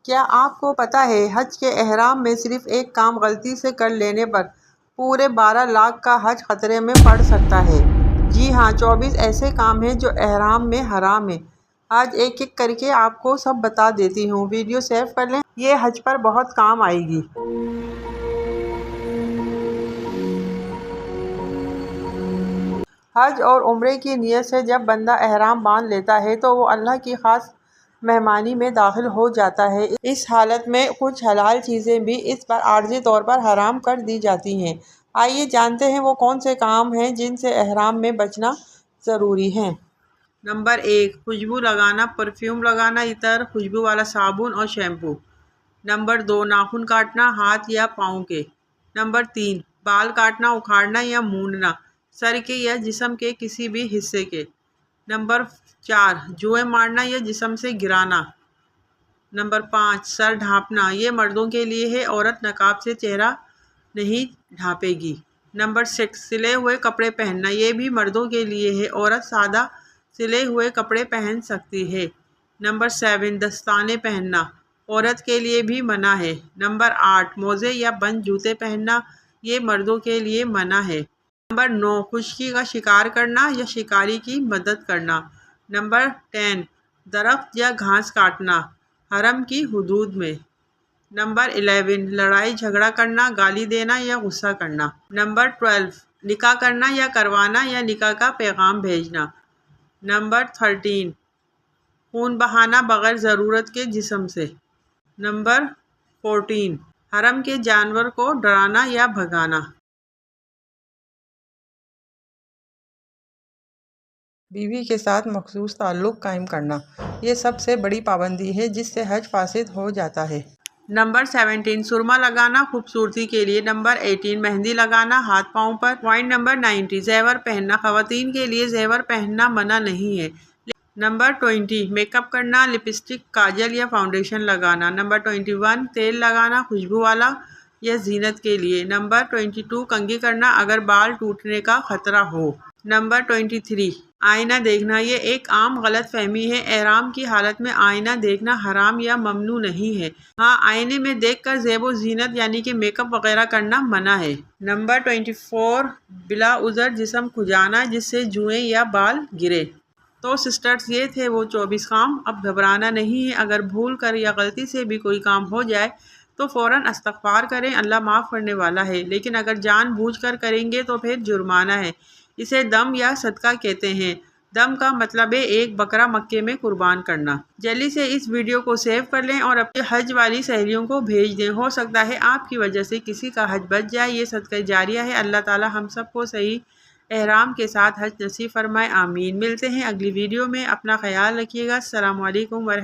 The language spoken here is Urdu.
کیا آپ کو پتہ ہے حج کے احرام میں صرف ایک کام غلطی سے کر لینے پر پورے 12 لاکھ کا حج خطرے میں پڑ سکتا ہے؟ جی ہاں، 24 ایسے کام ہیں جو احرام میں حرام ہیں۔ آج ایک ایک کر کے آپ کو سب بتا دیتی ہوں، ویڈیو سیو کر لیں، یہ حج پر بہت کام آئے گی۔ حج اور عمرے کی نیت سے جب بندہ احرام باندھ لیتا ہے تو وہ اللہ کی خاص مہمانی میں داخل ہو جاتا ہے۔ اس حالت میں کچھ حلال چیزیں بھی اس پر عارضی طور پر حرام کر دی جاتی ہیں۔ آئیے جانتے ہیں وہ کون سے کام ہیں جن سے احرام میں بچنا ضروری ہے۔ نمبر 1، خوشبو لگانا، پرفیوم لگانا، عطر، خوشبو والا صابن اور شیمپو۔ نمبر 2، ناخن کاٹنا، ہاتھ یا پاؤں کے۔ نمبر 3، بال کاٹنا، اکھاڑنا یا مونڈنا، سر کے یا جسم کے کسی بھی حصے کے۔ نمبر 4، جوئیں مارنا یا جسم سے گرانا۔ نمبر 5، سر ڈھانپنا، یہ مردوں کے لیے ہے، عورت نقاب سے چہرہ نہیں ڈھانپے گی۔ نمبر 6، سلے ہوئے کپڑے پہننا، یہ بھی مردوں کے لیے ہے، عورت سادہ سلے ہوئے کپڑے پہن سکتی ہے۔ نمبر 7، دستانے پہننا، عورت کے لیے بھی منع ہے۔ نمبر 8، موزے یا بند جوتے پہننا، یہ مردوں کے لیے منع ہے۔ نمبر 9، خشکی کا شکار کرنا یا شکاری کی مدد کرنا۔ نمبر 10، درخت یا گھاس کاٹنا، حرم کی حدود میں۔ نمبر 11، لڑائی جھگڑا کرنا، گالی دینا یا غصہ کرنا۔ نمبر 12، نکاح کرنا یا کروانا یا نکاح کا پیغام بھیجنا۔ نمبر 13، خون بہانا بغیر ضرورت کے جسم سے۔ نمبر 14، حرم کے جانور کو ڈرانا یا بھگانا۔ بیوی کے ساتھ مخصوص تعلق قائم کرنا، یہ سب سے بڑی پابندی ہے جس سے حج فاسد ہو جاتا ہے۔ نمبر 17، سرما لگانا خوبصورتی کے لیے۔ نمبر 18، مہندی لگانا ہاتھ پاؤں پر۔ پوائنٹ نمبر 19، زیور پہننا، خواتین کے لیے زیور پہننا منع نہیں ہے۔ نمبر 20، میک اپ کرنا، لپسٹک، کاجل یا فاؤنڈیشن لگانا۔ نمبر 21، تیل لگانا، خوشبو والا یا زینت کے لیے۔ نمبر 22، کنگھی کرنا اگر بال ٹوٹنے کا خطرہ ہو۔ نمبر 23، آئینہ دیکھنا، یہ ایک عام غلط فہمی ہے، احرام کی حالت میں آئینہ دیکھنا حرام یا ممنوع نہیں ہے۔ ہاں، آئینے میں دیکھ کر زیب و زینت یعنی کہ میک اپ وغیرہ کرنا منع ہے۔ نمبر 24، بلا عذر جسم کھجانا جس سے جوئیں یا بال گرے۔ تو سسٹرز، یہ تھے وہ 24 کام۔ اب گھبرانا نہیں ہے، اگر بھول کر یا غلطی سے بھی کوئی کام ہو جائے تو فوراً استغفار کریں، اللہ معاف کرنے والا ہے، لیکن اگر جان بوجھ کر کریں گے تو پھر جرمانہ ہے۔ اسے دم یا صدقہ کہتے ہیں۔ دم کا مطلب ہے ایک بکرا مکے میں قربان کرنا۔ جلدی سے اس ویڈیو کو سیو کر لیں اور اپنی حج والی سہیلیوں کو بھیج دیں، ہو سکتا ہے آپ کی وجہ سے کسی کا حج بچ جائے، یہ صدقہ جاریہ ہے۔ اللہ تعالی ہم سب کو صحیح احرام کے ساتھ حج نصیب فرمائے، آمین۔ ملتے ہیں اگلی ویڈیو میں، اپنا خیال رکھیے گا۔ السلام علیکم ورحمۃ اللہ۔